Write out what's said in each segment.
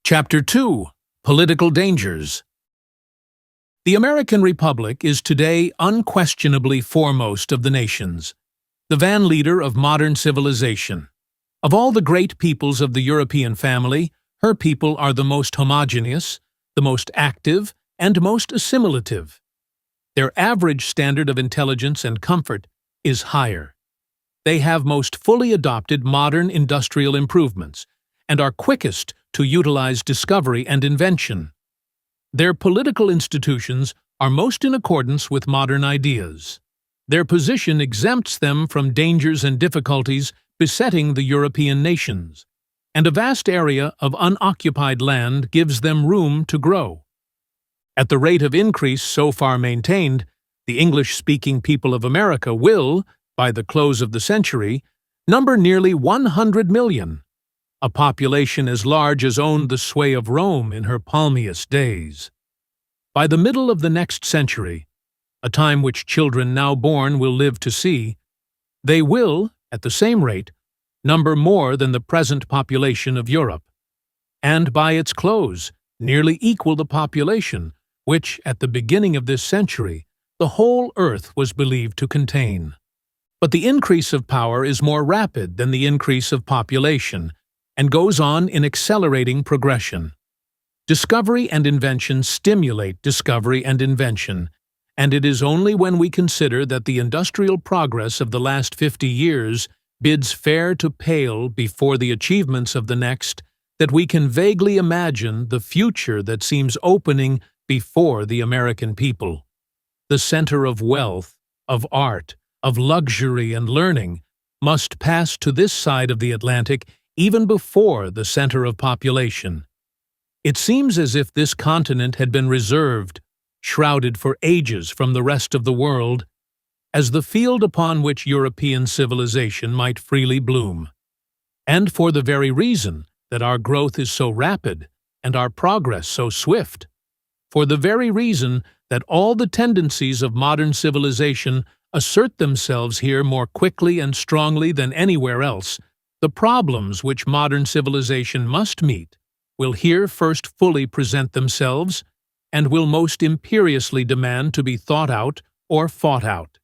Chapter 2: Political Dangers. The American Republic is today unquestionably foremost of the nations, the van leader of modern civilization. Of all the great peoples of the European family, her people are the most homogeneous, the most active, and most assimilative. Their average standard of intelligence and comfort is higher. They have most fully adopted modern industrial improvements and are quickest to utilize discovery and invention. Their political institutions are most in accordance with modern ideas. Their position exempts them from dangers and difficulties besetting the European nations, and a vast area of unoccupied land gives them room to grow. At the rate of increase so far maintained, the English-speaking people of America will, by the close of the century, number nearly 100 million, a population as large as owned the sway of Rome in her palmiest days. By the middle of the next century, a time which children now born will live to see, they will, at the same rate, number more than the present population of Europe, and by its close nearly equal the population which, at the beginning of this century, the whole earth was believed to contain. But the increase of power is more rapid than the increase of population, and goes on in accelerating progression. Discovery and invention stimulate discovery and invention, and it is only when we consider that the industrial progress of the last 50 years bids fair to pale before the achievements of the next that we can vaguely imagine the future that seems opening before the American people. The center of wealth, of art, of luxury and learning must pass to this side of the Atlantic even before the center of population. It seems as if this continent had been reserved, shrouded for ages from the rest of the world, as the field upon which European civilization might freely bloom. And for the very reason that our growth is so rapid and our progress so swift, for the very reason that all the tendencies of modern civilization assert themselves here more quickly and strongly than anywhere else, the problems which modern civilization must meet will here first fully present themselves and will most imperiously demand to be thought out or fought out.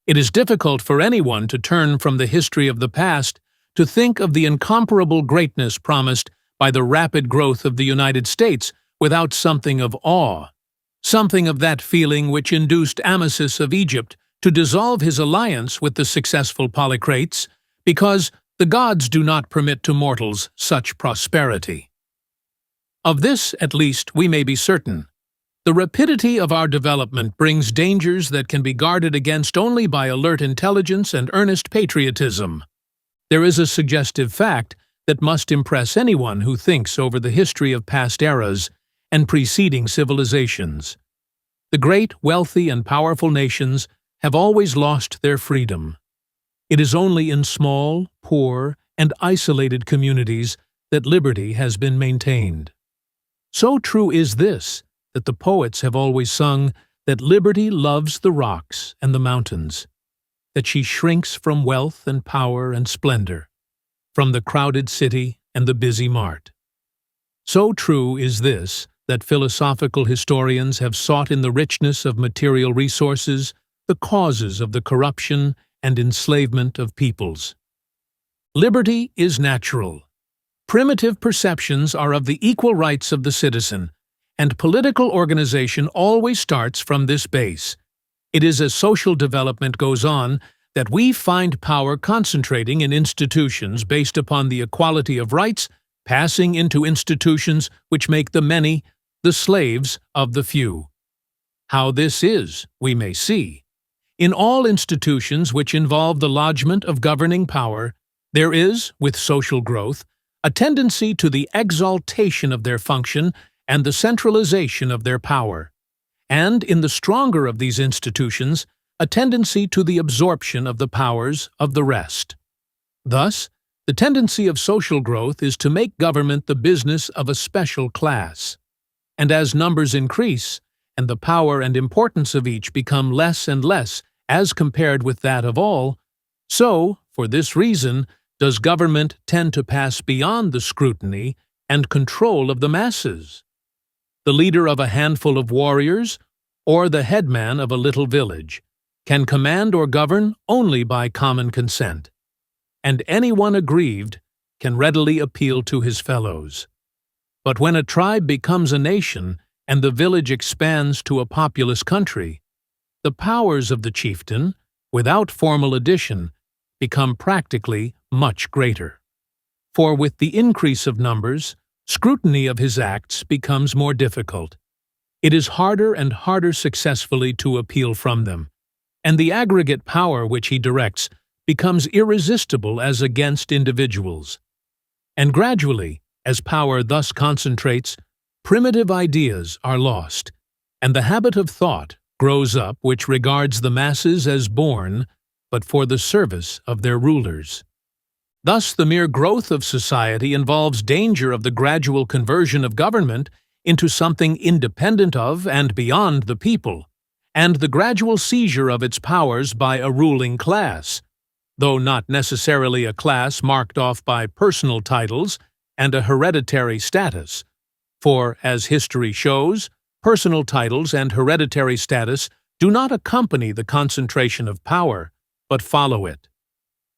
It is difficult for anyone to turn from the history of the past to think of the incomparable greatness promised by the rapid growth of the United States without something of awe, something of that feeling which induced Amasis of Egypt to dissolve his alliance with the successful Polycrates, because the gods do not permit to mortals such prosperity. Of this, at least, we may be certain. The rapidity of our development brings dangers that can be guarded against only by alert intelligence and earnest patriotism. There is a suggestive fact that must impress anyone who thinks over the history of past eras and preceding civilizations. The great, wealthy, and powerful nations have always lost their freedom. It is only in small, poor, and isolated communities that liberty has been maintained. So true is this, that the poets have always sung that liberty loves the rocks and the mountains, that she shrinks from wealth and power and splendor, from the crowded city and the busy mart. So true is this, that philosophical historians have sought in the richness of material resources the causes of the corruption and enslavement of peoples. Liberty is natural. Primitive perceptions are of the equal rights of the citizen, and political organization always starts from this base. It is as social development goes on that we find power concentrating in institutions based upon the equality of rights, passing into institutions which make the many the slaves of the few. How this is, we may see. In all institutions which involve the lodgment of governing power, there is, with social growth, a tendency to the exaltation of their function and the centralization of their power, and in the stronger of these institutions, a tendency to the absorption of the powers of the rest. Thus, the tendency of social growth is to make government the business of a special class. And as numbers increase, and the power and importance of each become less and less as compared with that of all, so, for this reason, does government tend to pass beyond the scrutiny and control of the masses. The leader of a handful of warriors, or the headman of a little village, can command or govern only by common consent, and anyone aggrieved can readily appeal to his fellows. But when a tribe becomes a nation and the village expands to a populous country, the powers of the chieftain, without formal addition, become practically much greater. For with the increase of numbers, scrutiny of his acts becomes more difficult. It is harder and harder successfully to appeal from them, and the aggregate power which he directs becomes irresistible as against individuals. And gradually, as power thus concentrates, primitive ideas are lost, and the habit of thought grows up which regards the masses as born, but for the service of their rulers. Thus, the mere growth of society involves danger of the gradual conversion of government into something independent of and beyond the people, and the gradual seizure of its powers by a ruling class, though not necessarily a class marked off by personal titles and a hereditary status. For, as history shows, personal titles and hereditary status do not accompany the concentration of power, but follow it.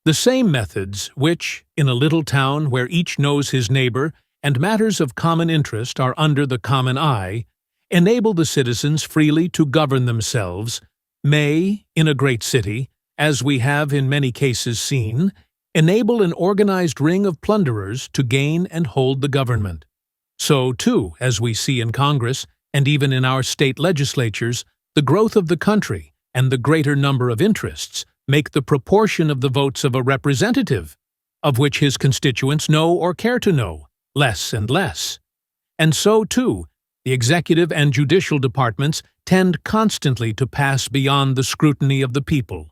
The same methods which, in a little town where each knows his neighbor and matters of common interest are under the common eye, enable the citizens freely to govern themselves, may, in a great city, as we have in many cases seen, enable an organized ring of plunderers to gain and hold the government. So, too, as we see in Congress, and even in our state legislatures, the growth of the country and the greater number of interests make the proportion of the votes of a representative, of which his constituents know or care to know, less and less. And so, too, the executive and judicial departments tend constantly to pass beyond the scrutiny of the people.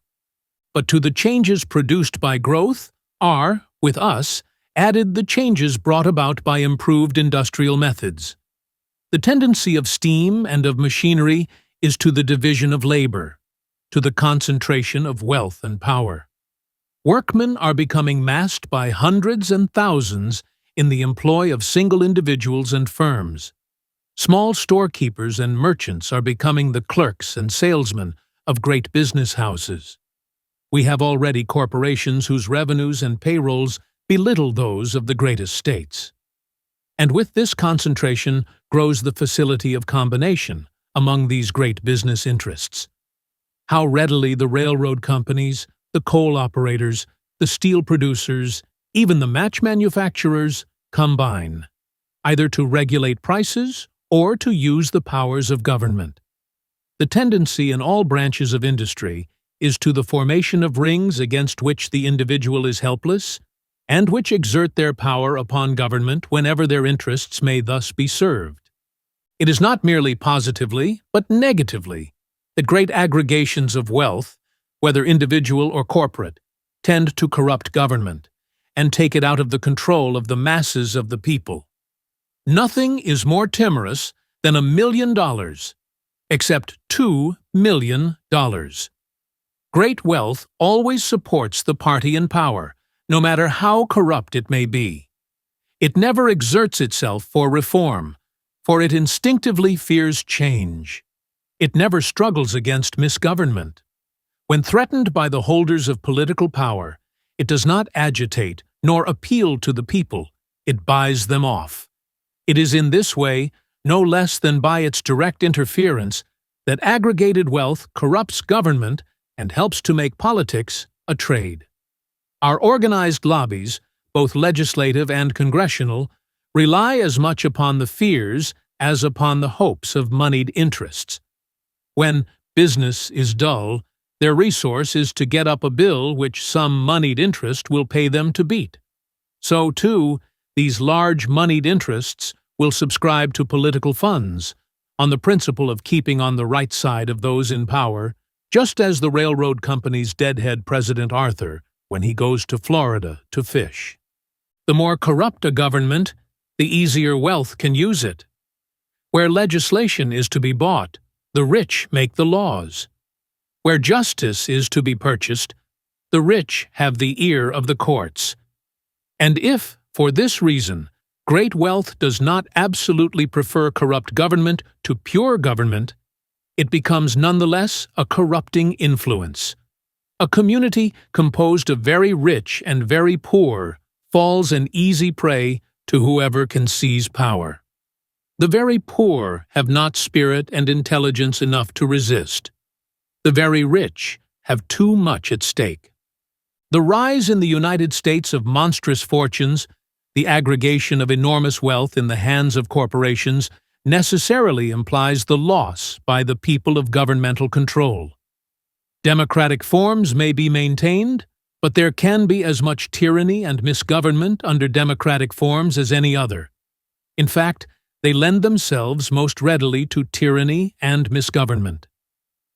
But to the changes produced by growth are, with us, added the changes brought about by improved industrial methods. The tendency of steam and of machinery is to the division of labor, to the concentration of wealth and power. Workmen are becoming massed by hundreds and thousands in the employ of single individuals and firms. Small storekeepers and merchants are becoming the clerks and salesmen of great business houses. We have already corporations whose revenues and payrolls belittle those of the greatest states. And with this concentration grows the facility of combination among these great business interests. How readily the railroad companies, the coal operators, the steel producers, even the match manufacturers combine, either to regulate prices or to use the powers of government. The tendency in all branches of industry is to the formation of rings against which the individual is helpless, and which exert their power upon government whenever their interests may thus be served. It is not merely positively, but negatively, that great aggregations of wealth, whether individual or corporate, tend to corrupt government and take it out of the control of the masses of the people. Nothing is more timorous than $1 million, except $2 million. Great wealth always supports the party in power, no matter how corrupt it may be. It never exerts itself for reform, for it instinctively fears change. It never struggles against misgovernment. When threatened by the holders of political power, it does not agitate nor appeal to the people, it buys them off. It is in this way, no less than by its direct interference, that aggregated wealth corrupts government and helps to make politics a trade. Our organized lobbies, both legislative and congressional, rely as much upon the fears as upon the hopes of moneyed interests. When business is dull, their resource is to get up a bill which some moneyed interest will pay them to beat. So, too, these large moneyed interests will subscribe to political funds, on the principle of keeping on the right side of those in power, just as the railroad company's deadhead President Arthur when he goes to Florida to fish. The more corrupt a government, the easier wealth can use it. Where legislation is to be bought, the rich make the laws. Where justice is to be purchased, the rich have the ear of the courts. And if, for this reason, Great wealth does not absolutely prefer corrupt government to pure government. It becomes nonetheless a corrupting influence. A community composed of very rich and very poor falls an easy prey to whoever can seize power. The very poor have not spirit and intelligence enough to resist. The very rich have too much at stake. The rise in the United States of monstrous fortunes, the aggregation of enormous wealth in the hands of corporations, necessarily implies the loss by the people of governmental control. Democratic forms may be maintained, but there can be as much tyranny and misgovernment under democratic forms as any other. In fact, they lend themselves most readily to tyranny and misgovernment.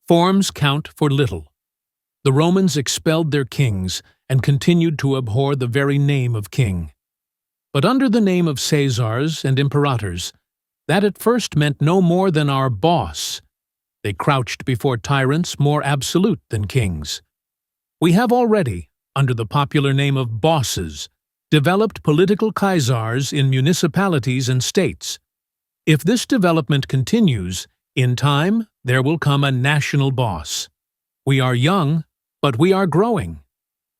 Forms count for little. The Romans expelled their kings and continued to abhor the very name of king. But under the name of Caesars and imperators, that at first meant no more than our boss. They crouched before tyrants more absolute than kings. We have already, under the popular name of bosses, developed political Caesars in municipalities and states. If this development continues, in time there will come a national boss. We are young, but we are growing.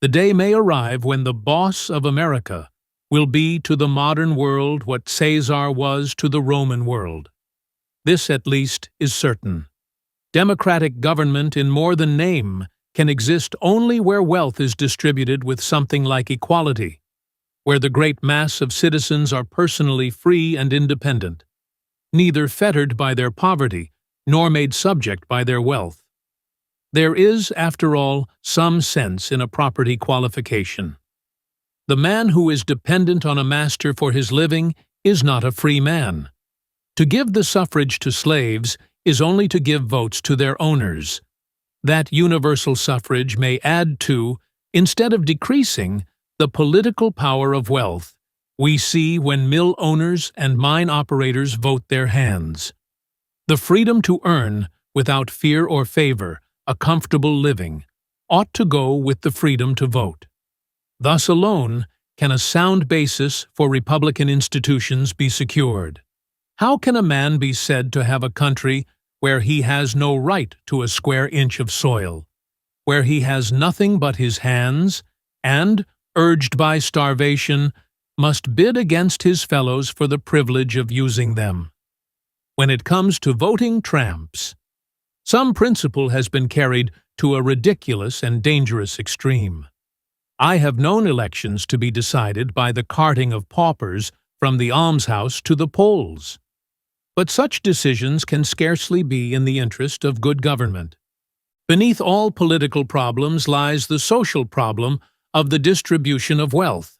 The day may arrive when the boss of America will be to the modern world what Caesar was to the Roman world. This, at least, is certain. Democratic government in more than name can exist only where wealth is distributed with something like equality, where the great mass of citizens are personally free and independent, neither fettered by their poverty nor made subject by their wealth. There is, after all, some sense in a property qualification. The man who is dependent on a master for his living is not a free man. To give the suffrage to slaves is only to give votes to their owners. That universal suffrage may add to, instead of decreasing, the political power of wealth we see when mill owners and mine operators vote their hands. The freedom to earn, without fear or favor, a comfortable living, ought to go with the freedom to vote. Thus alone can a sound basis for republican institutions be secured. How can a man be said to have a country where he has no right to a square inch of soil, where he has nothing but his hands, and, urged by starvation, must bid against his fellows for the privilege of using them? When it comes to voting tramps, some principle has been carried to a ridiculous and dangerous extreme. I have known elections to be decided by the carting of paupers from the almshouse to the polls. But such decisions can scarcely be in the interest of good government. Beneath all political problems lies the social problem of the distribution of wealth.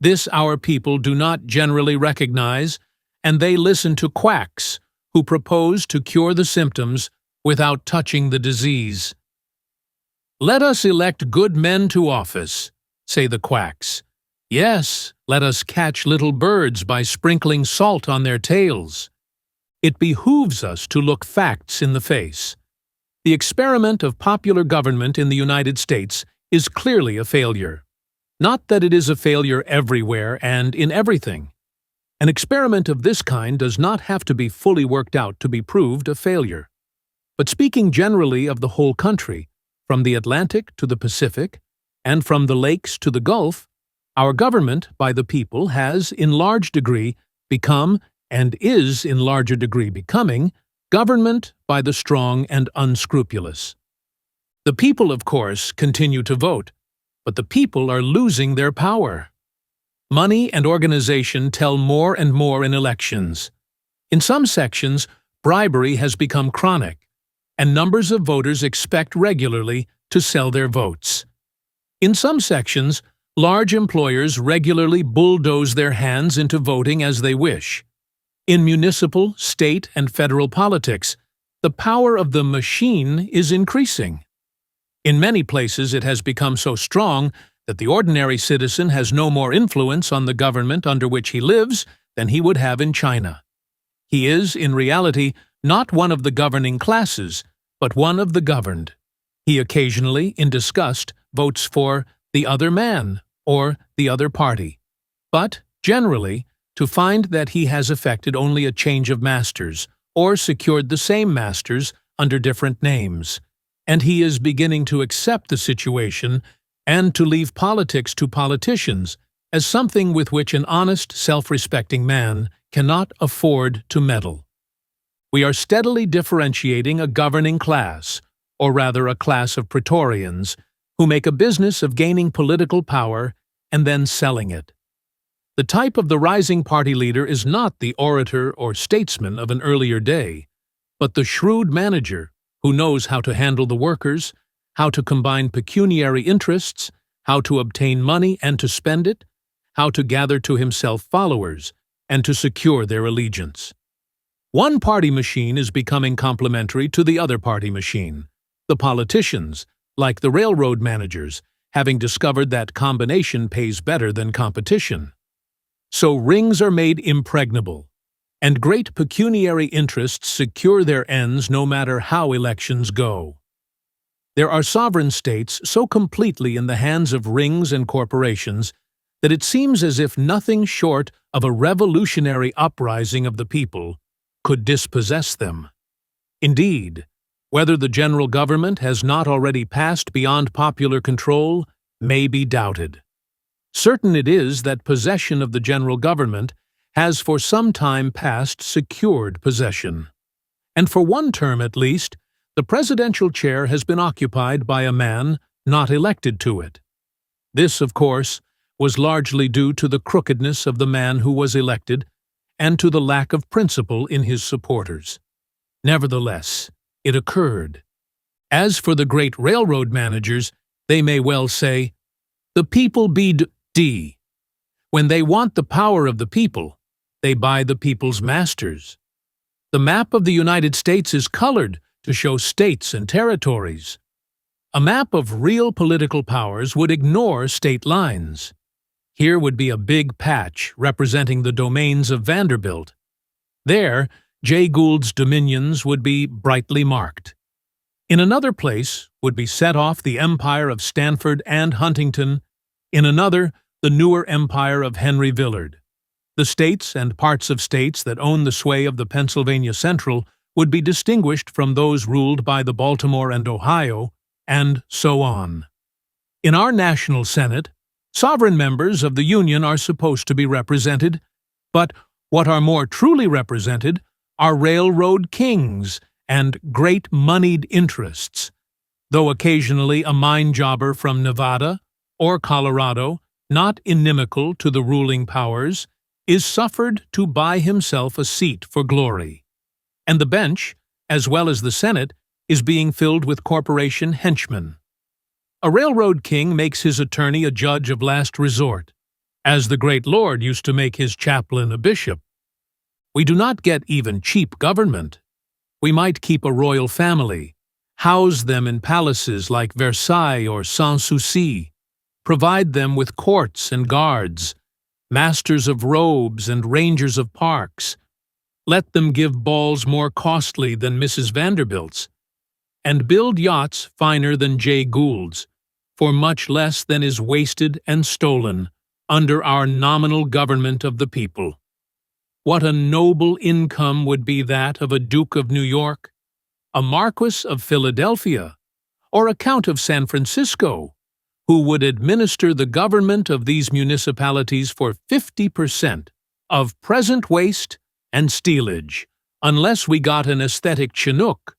This our people do not generally recognize, and they listen to quacks who propose to cure the symptoms without touching the disease. "Let us elect good men to office," say the quacks. "Yes, let us catch little birds by sprinkling salt on their tails." It behooves us to look facts in the face. The experiment of popular government in the United States is clearly a failure. Not that it is a failure everywhere and in everything. An experiment of this kind does not have to be fully worked out to be proved a failure. But speaking generally of the whole country, from the Atlantic to the Pacific, and from the lakes to the Gulf, our government by the people has, in large degree, become, and is in larger degree becoming, government by the strong and unscrupulous. The people, of course, continue to vote, but the people are losing their power. Money and organization tell more and more in elections. In some sections, bribery has become chronic, and numbers of voters expect regularly to sell their votes. In some sections, large employers regularly bulldoze their hands into voting as they wish. In municipal, state, and federal politics, the power of the machine is increasing. In many places it has become so strong that the ordinary citizen has no more influence on the government under which he lives than he would have in China. He is, in reality, not one of the governing classes, but one of the governed. He occasionally, in disgust, votes for the other man or the other party. But, generally, to find that he has effected only a change of masters, or secured the same masters under different names, and he is beginning to accept the situation and to leave politics to politicians as something with which an honest, self-respecting man cannot afford to meddle. We are steadily differentiating a governing class, or rather a class of Praetorians, who make a business of gaining political power and then selling it. The type of the rising party leader is not the orator or statesman of an earlier day, but the shrewd manager who knows how to handle the workers, how to combine pecuniary interests, how to obtain money and to spend it, how to gather to himself followers, and to secure their allegiance. One party machine is becoming complementary to the other party machine. The politicians, like the railroad managers, having discovered that combination pays better than competition. So rings are made impregnable, and great pecuniary interests secure their ends no matter how elections go. There are sovereign states so completely in the hands of rings and corporations that it seems as if nothing short of a revolutionary uprising of the people could dispossess them. Indeed, whether the general government has not already passed beyond popular control may be doubted. Certain it is that possession of the general government has for some time past secured possession. And for one term at least, the presidential chair has been occupied by a man not elected to it. This, of course, was largely due to the crookedness of the man who was elected and to the lack of principle in his supporters. Nevertheless, it occurred. As for the great railroad managers, they may well say, "The people be d." When they want the power of the people, they buy the people's masters. The map of the United States is colored to show states and territories. A map of real political powers would ignore state lines. Here would be a big patch representing the domains of Vanderbilt. There, Jay Gould's dominions would be brightly marked. In another place would be set off the empire of Stanford and Huntington, in another, the newer empire of Henry Villard. The states and parts of states that own the sway of the Pennsylvania Central would be distinguished from those ruled by the Baltimore and Ohio, and so on. In our national Senate, sovereign members of the Union are supposed to be represented, but what are more truly represented are railroad kings and great moneyed interests, though occasionally a mine jobber from Nevada or Colorado, not inimical to the ruling powers, is suffered to buy himself a seat for glory. And the bench, as well as the Senate, is being filled with corporation henchmen. A railroad king makes his attorney a judge of last resort, as the great lord used to make his chaplain a bishop. We do not get even cheap government. We might keep a royal family, house them in palaces like Versailles or Sanssouci, provide them with courts and guards, masters of robes and rangers of parks, let them give balls more costly than Mrs. Vanderbilt's, and build yachts finer than Jay Gould's, for much less than is wasted and stolen under our nominal government of the people. What a noble income would be that of a Duke of New York, a Marquis of Philadelphia, or a Count of San Francisco, who would administer the government of these municipalities for 50% of present waste and stealage. Unless we got an aesthetic Chinook,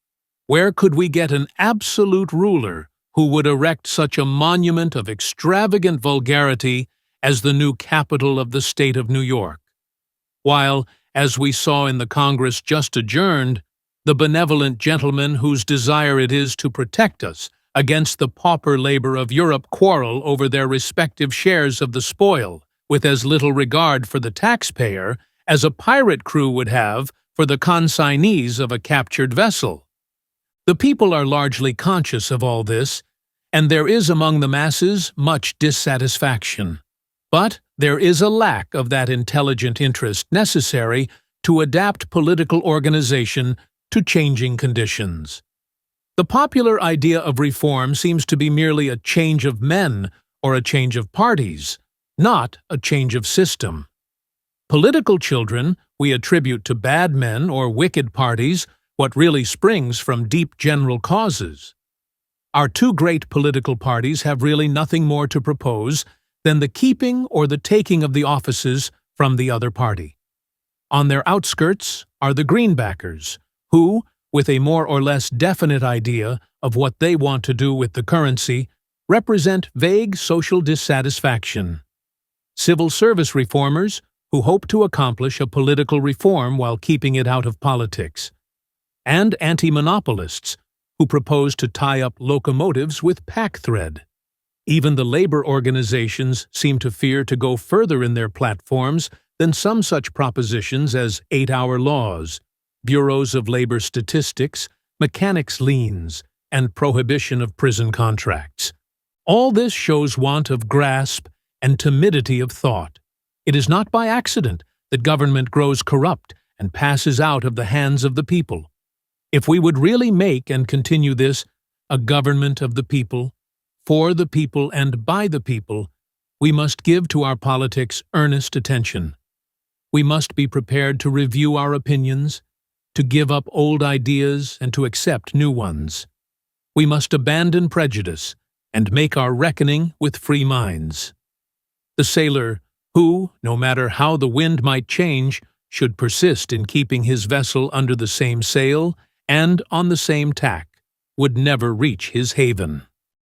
where could we get an absolute ruler who would erect such a monument of extravagant vulgarity as the new capital of the state of New York? While, as we saw in the Congress just adjourned, the benevolent gentlemen whose desire it is to protect us against the pauper labor of Europe quarrel over their respective shares of the spoil, with as little regard for the taxpayer as a pirate crew would have for the consignees of a captured vessel. The people are largely conscious of all this, and there is among the masses much dissatisfaction. But there is a lack of that intelligent interest necessary to adapt political organization to changing conditions. The popular idea of reform seems to be merely a change of men or a change of parties, not a change of system. Political children we attribute to bad men or wicked parties what really springs from deep general causes. Our two great political parties have really nothing more to propose than the keeping or the taking of the offices from the other party. On their outskirts are the greenbackers, who, with a more or less definite idea of what they want to do with the currency, represent vague social dissatisfaction. Civil service reformers, who hope to accomplish a political reform while keeping it out of politics. And anti-monopolists, who propose to tie up locomotives with packthread. Even the labor organizations seem to fear to go further in their platforms than some such propositions as 8-hour laws, bureaus of labor statistics, mechanics' liens, and prohibition of prison contracts. All this shows want of grasp and timidity of thought. It is not by accident that government grows corrupt and passes out of the hands of the people. If we would really make and continue this a government of the people, for the people and by the people, we must give to our politics earnest attention. We must be prepared to review our opinions, to give up old ideas and to accept new ones. We must abandon prejudice and make our reckoning with free minds. The sailor who, no matter how the wind might change, should persist in keeping his vessel under the same sail and on the same tack, would never reach his haven.